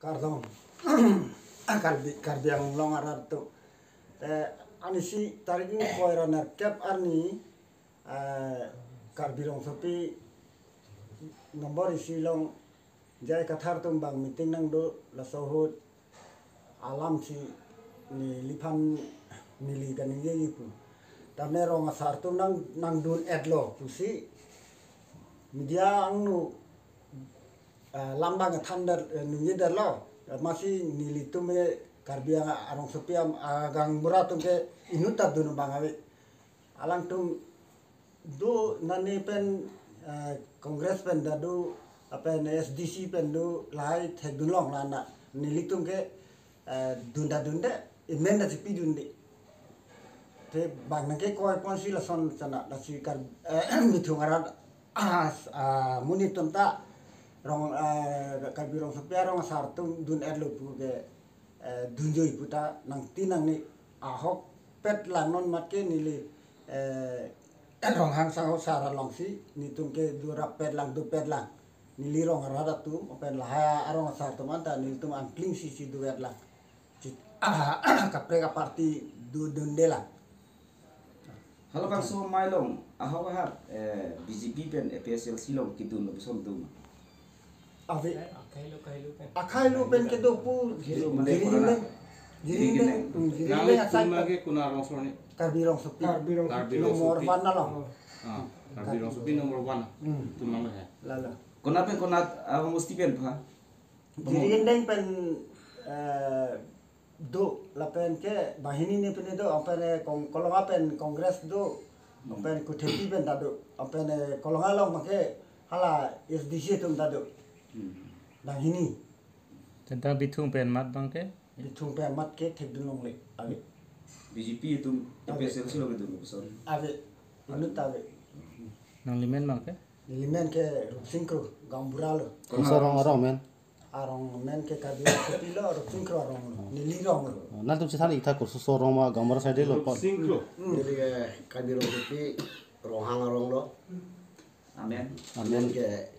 Kardong karbi ang long arat tu ani si tarik ni koira narkep ani karbi long sopi nomor isi long jai kathar tumbang meeting nang do la sohut alam si ni lipan mili ganing ye pu tamne rong asar tu nang dun edlo pusi media ang nu lambang thandar ni derlo masih nili tu me karbia arong sopiam agang murah tu ke inuta dunu bangawi alang tu do nani pen kongres pen dadu apa SDC pen do lai thegdulong lana nili tu ke dunda imen da sipi dundi te bang nake koi ponsi la son sana la si kar mithungaran muni tunta rong karbi rong sopia rong sartung dun erlo pu ke dunjoi puta nang tinang ni ahok pet lanon matke nili rong hang sang sara long si ni tung ke dura pet lang du pet lang nili rong rada tu open lah arong sar tu manta nili tum angkling si du wet lang kapre ka parti du dundela halo kang so mailong ahok hat BJP pen EPSL silong kitun lo bison tu ave akai lu pen ke dopu jadi asal lagi kuna rong sorni karbi rong sopi nomor mana long karbi rong sopi nomor 1 tu nama he lala kona pen kona awang musti pen pa jadi deng pen do la pen ke bahini ni pen do apene kolonga pen kongres do apene kuthepi pen dadu apene kolonga long make hala SDC tum dadu nang hini tentang bitung pen mat bang ke bitung pen mat ke thek dunong le ave BJP itu EPSL silong itu lo bison ave anu tave nang limen bang ke limen ke singkro gamburalo Sorong orang men. arong men ke kabila sepilo singkro arong nili rong Nanti tu sana kita kursus sorong ma gambar saya dulu. singkro Jadi kabiro kopi rohang arong lo. amen Amen ke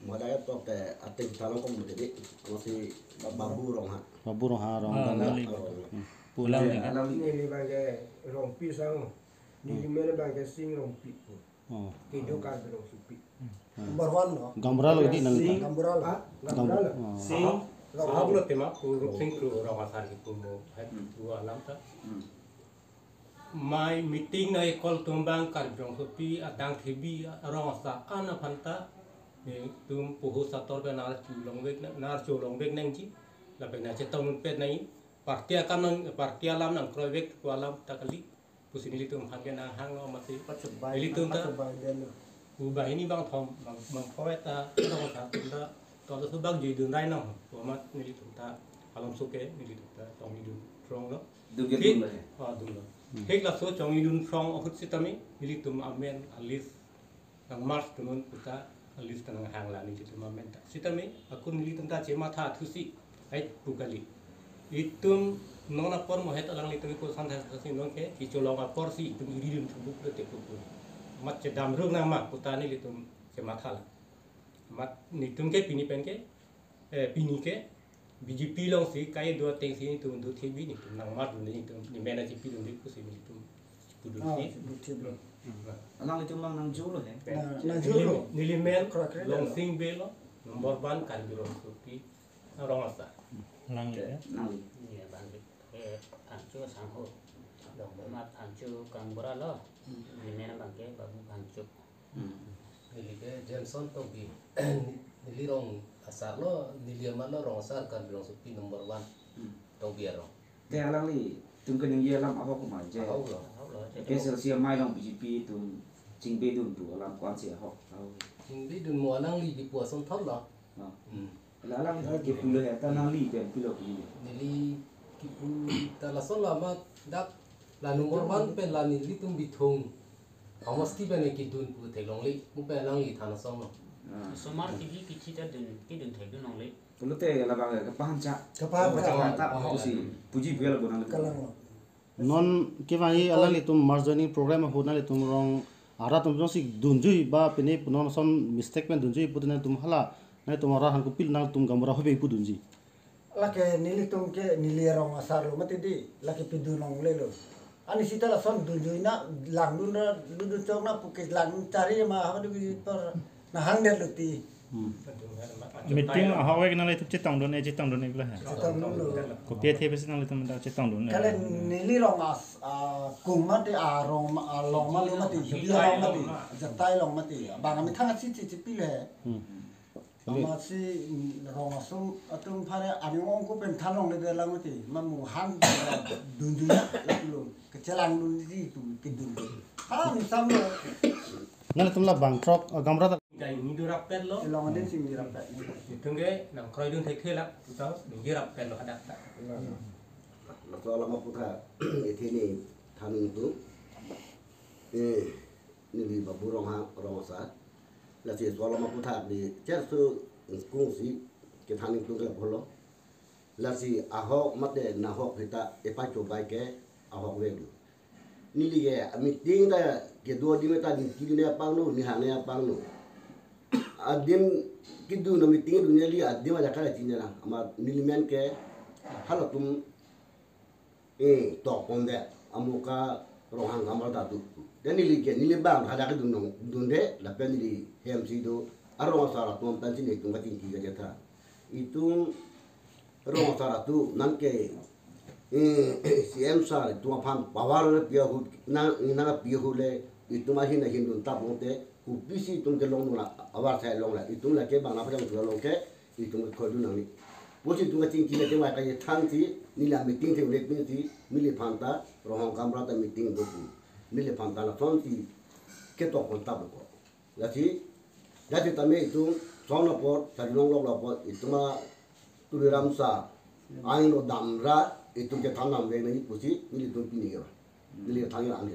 modalnya to pe ating talong kong jadi masih babu rong ha. Babu roh harong Ah, gambar. nali. Pulang ni kan Nili bangke rompi sang, nili mere bangke sing rompi. Oh. Kido karbi rong supi. number 1 no Gambar lo di nang. gamburalo Gambar. sing ahok lo tema puru singkro rong asar itu mo het dua alam ta mai meeting na ekol tumbang karbi rong sopi atang thebi rong asar ana phanta ni tum puhu sator pe nar chulong bek nang ji la pe na chetong pe nai parti alam nang kroibek alam takali pusini tum hangke na hang no mati pacebai Ili tum ta delu ubah ini bang thom bang poeta rong asar tunda to su bang ji dun rai nang mat ni tum ta alam suke ni tum ta tong ni dun trong no duget dun lah dun lo hek la so chong ni dun trong okut sitami ni tum amen alis nang mars tunun puta alis tanang hang la ni tum amen ta sitami akun ni tum ta chema tha thusi ai pukali itum nona por mo het alang litu ko san thas si nong ke ki cholong apor si tum iri dun thubuk le te pukul mat cedam rung nang mak putani litum chema tha la mat ni tum ke pini pen ke pini ke BJP long si kai do teng si tum do thibi ni tum nang mat dun ni tum ni mena ji pi dun di ku si ni tum pudun si butiblo alang itu mang nang julo he na juro nilimel Krakre long lo. sing belo nomor 1 karbi rong supi rong asa lang ni nang Iya bang, kancu sangho, dong bermat kancu kang beralo, ini mana bang ke babu kancu. Nili ke Jenson to bi nili rong asar lo nili mana rong asar kan bilang supi nomor 1 to bi rong. te alang li tum ke ning ye alam ahok ma je Tahu lo. EPSL sia mailong BJP tum jingbe dun tu alam kwan si ahok Hindi dun mo alang li di puason thol lo. alang ke pula ya tanang li pen pula pula Nili kipu talason lama dak la nomor 1 pen la nili tum bithong. Amos ki pen ki dun pu thelong li mu pe alang li thana som lo. Somar TV kici ta dun ki dun thai dun nong le. pula te ala bang ke pahan ca kapal ta pusi puji bel bonang kalang lo Non kevai alali tum merge joining program ho na le tum rong ara tum si dunjui ba pene punon som mistake pen dunjui putna tum hala nai tum ara han ko pil na tum gamra hobe pu dunji laki nili tungke nili rong asar lo mati di laki pidu nong le lo ani sita la son dunjui na lang du chong na pukis lang cari ma apa du per na hang det lo ti meeting ahawai kenal itu cetang don iklah kita dulu kopi teh pasti nang itu mendak cetang don kalian nili rong kung mati rong long ma lo mati biar rong mati jatai long mati bang kami thang si pile sama si rong asum atum pare ani ong ko pen thanong le lang mati mamu hang dunjunya lo kecelang dun di itu kidun ha ni sam lo nale tumla bang trok gamra Dai ni do rapet lo. long den sing di rapet Itu ge nang kroi dun thek thela. Kita ni rapet lo ada tak. Soal apa putra itu ni than itu ni di babu rong sa la si soal apa putra di cersu kung si ke than itu ke bolo la si ahok mate na hok kita epa coba ke ahok we ni li ge meeting da ke do di meta di kili ne apang no ni hane apang no adim kidu na meeting dunia li adim aja kala tinya na ama nilimen ke halatum tok ponde amuka rohang kamar tatu dan nili ke nili bang ada ke dunde la pen nili MC do arong sara tum tan sini tum batin tiga jata itu rong sara tu nan ke CM sar tu apam bawar pia hu na pia hu le itu masih na hindun tap monte kupisi tum ke long na awar saya long la itu la ke bang apa yang tu long ke itu ko du nang ni bosi tu ngating kile ke wa ka ye thang ti ni la meeting te lek ni ti mili phanta rohong kamra ta meeting do ku mili phanta la thon ti ke to kon tap ko la ti tame itu song na por ta long la por itu ma tu ram sa ai no dam ra itu ke thang nam le ni bosi mili tu pi ni ga mili thang ya an